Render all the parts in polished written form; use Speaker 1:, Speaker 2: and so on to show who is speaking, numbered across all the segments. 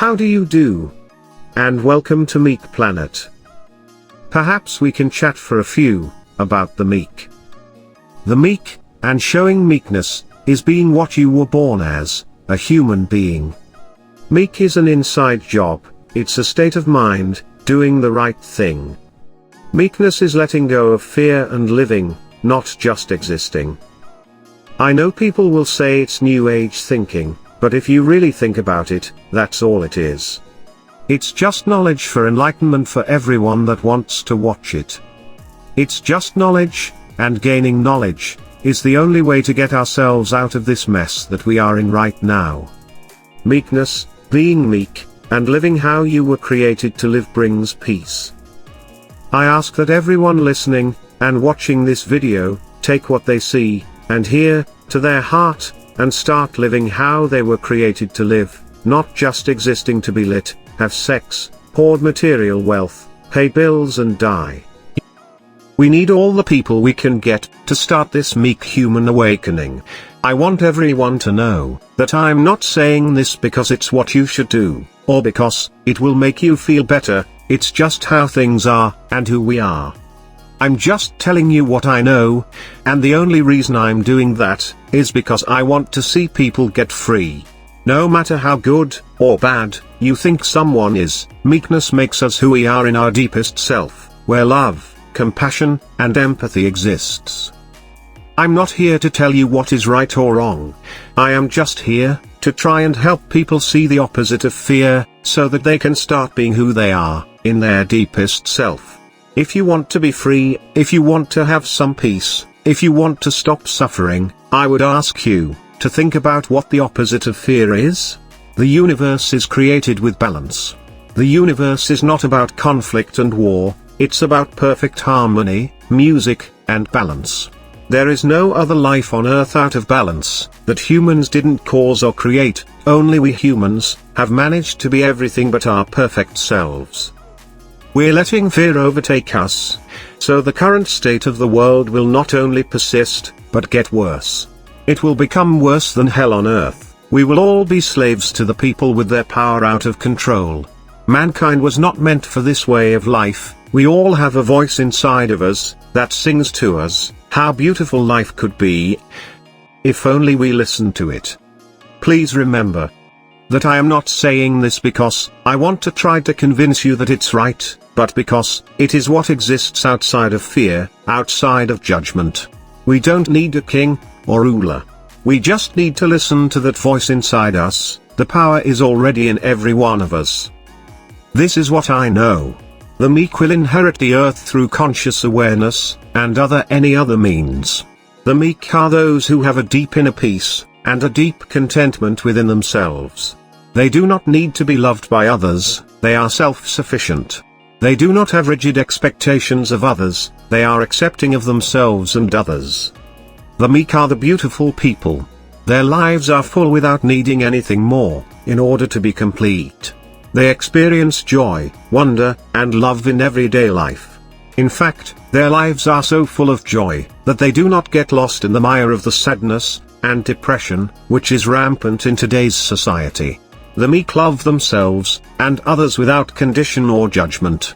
Speaker 1: How do you do? And welcome to Meek Planet. Perhaps we can chat for a few about the meek. The meek, and showing meekness, is being what you were born as, a human being. Meek is an inside job, it's a state of mind, doing the right thing. Meekness is letting go of fear and living, not just existing. I know people will say it's new age thinking, but if you really think about it, that's all it is. It's just knowledge for enlightenment for everyone that wants to watch it. It's just knowledge, and gaining knowledge is the only way to get ourselves out of this mess that we are in right now. Meekness, being meek, and living how you were created to live brings peace. I ask that everyone listening and watching this video take what they see and hear to their heart, and start living how they were created to live, not just existing to be lit, have sex, hoard material wealth, pay bills and die. We need all the people we can get to start this meek human awakening. I want everyone to know that I'm not saying this because it's what you should do, or because it will make you feel better. It's just how things are, and who we are. I'm just telling you what I know, and the only reason I'm doing that is because I want to see people get free. No matter how good or bad you think someone is, meekness makes us who we are in our deepest self, where love, compassion, and empathy exists. I'm not here to tell you what is right or wrong. I am just here to try and help people see the opposite of fear, so that they can start being who they are, in their deepest self. If you want to be free, if you want to have some peace, if you want to stop suffering, I would ask you to think about what the opposite of fear is. The universe is created with balance. The universe is not about conflict and war, it's about perfect harmony, music, and balance. There is no other life on Earth out of balance that humans didn't cause or create. Only we humans have managed to be everything but our perfect selves. We're letting fear overtake us, so the current state of the world will not only persist, but get worse. It will become worse than hell on earth. We will all be slaves to the people with their power out of control. Mankind was not meant for this way of life. We all have a voice inside of us that sings to us how beautiful life could be, if only we listen to it. Please remember that I am not saying this because I want to try to convince you that it's right, but because it is what exists outside of fear, outside of judgment. We don't need a king or ruler. We just need to listen to that voice inside us. The power is already in every one of us. This is what I know. The meek will inherit the earth through conscious awareness, and any other means. The meek are those who have a deep inner peace, and a deep contentment within themselves. They do not need to be loved by others, they are self-sufficient. They do not have rigid expectations of others, they are accepting of themselves and others. The meek are the beautiful people. Their lives are full without needing anything more, in order to be complete. They experience joy, wonder, and love in everyday life. In fact, their lives are so full of joy, that they do not get lost in the mire of the sadness and depression, which is rampant in today's society. The meek love themselves and others without condition or judgment.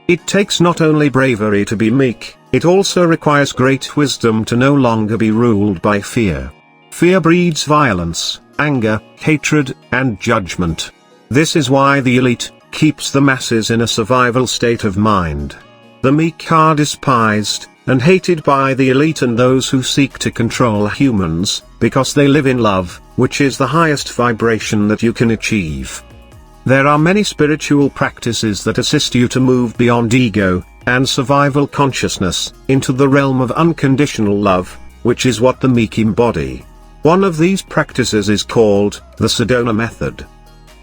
Speaker 1: It takes not only bravery to be meek, it also requires great wisdom to no longer be ruled by fear. Fear breeds violence, anger, hatred, and judgment. This is why the elite keeps the masses in a survival state of mind. The meek are despised and hated by the elite and those who seek to control humans, because they live in love, which is the highest vibration that you can achieve. There are many spiritual practices that assist you to move beyond ego and survival consciousness into the realm of unconditional love, which is what the meek embody. One of these practices is called the Sedona method.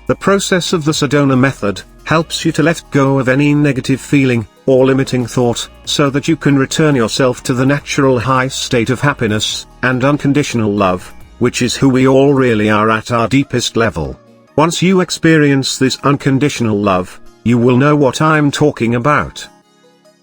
Speaker 1: The process of the Sedona method helps you to let go of any negative feeling or limiting thought, so that you can return yourself to the natural high state of happiness and unconditional love, which is who we all really are at our deepest level. Once you experience this unconditional love, you will know what I'm talking about.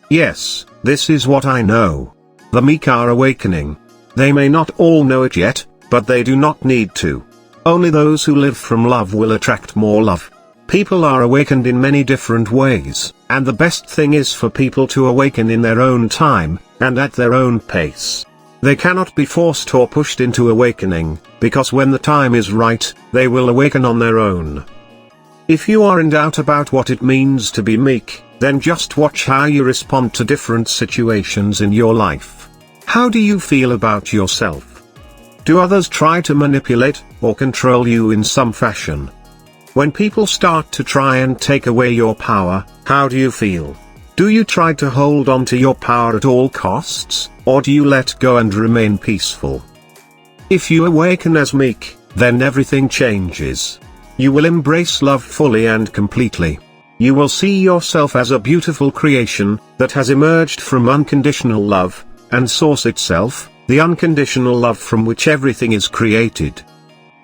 Speaker 1: Yes, this is what I know. The meek are awakening. They may not all know it yet, but they do not need to. Only those who live from love will attract more love, People are awakened in many different ways, and the best thing is for people to awaken in their own time, and at their own pace. They cannot be forced or pushed into awakening, because when the time is right, they will awaken on their own. If you are in doubt about what it means to be meek, then just watch how you respond to different situations in your life. How do you feel about yourself? Do others try to manipulate or control you in some fashion? When people start to try and take away your power, how do you feel? Do you try to hold on to your power at all costs, or do you let go and remain peaceful? If you awaken as meek, then everything changes. You will embrace love fully and completely. You will see yourself as a beautiful creation that has emerged from unconditional love, and source itself, the unconditional love from which everything is created.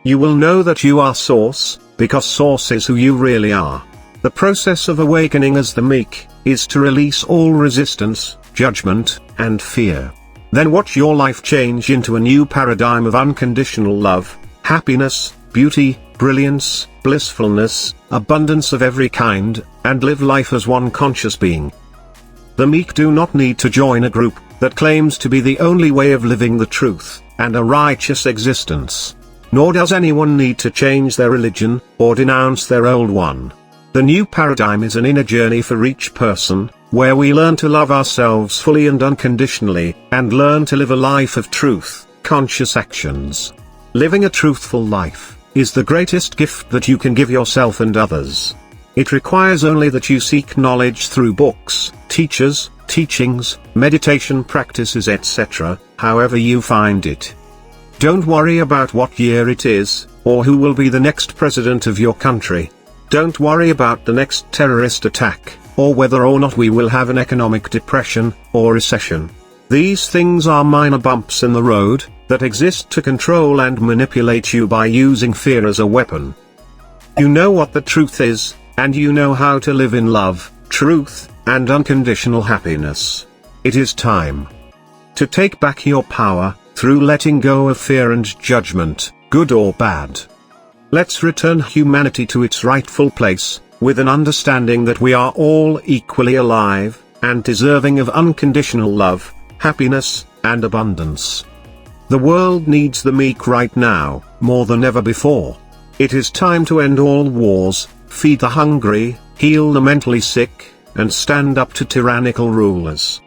Speaker 1: You will know that you are source, because source is who you really are. The process of awakening as the meek is to release all resistance, judgment, and fear. Then watch your life change into a new paradigm of unconditional love, happiness, beauty, brilliance, blissfulness, abundance of every kind, and live life as one conscious being. The meek do not need to join a group that claims to be the only way of living the truth and a righteous existence. Nor does anyone need to change their religion, or denounce their old one. The new paradigm is an inner journey for each person, where we learn to love ourselves fully and unconditionally, and learn to live a life of truth, conscious actions. Living a truthful life is the greatest gift that you can give yourself and others. It requires only that you seek knowledge through books, teachers, teachings, meditation practices, etc., however you find it. Don't worry about what year it is, or who will be the next president of your country. Don't worry about the next terrorist attack, or whether or not we will have an economic depression, or recession. These things are minor bumps in the road, that exist to control and manipulate you by using fear as a weapon. You know what the truth is, and you know how to live in love, truth, and unconditional happiness. It is time to take back your power, through letting go of fear and judgment, good or bad. Let's return humanity to its rightful place, with an understanding that we are all equally alive, and deserving of unconditional love, happiness, and abundance. The world needs the meek right now, more than ever before. It is time to end all wars, feed the hungry, heal the mentally sick, and stand up to tyrannical rulers.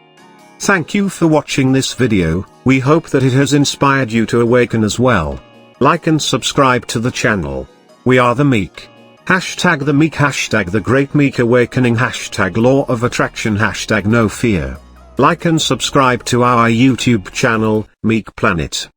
Speaker 1: Thank you for watching this video. We hope that it has inspired you to awaken as well. Like and subscribe to the channel. We are the Meek. Hashtag the Meek, hashtag the Great Meek Awakening, hashtag Law of Attraction, hashtag No Fear. Like and subscribe to our YouTube channel, Meek Planet.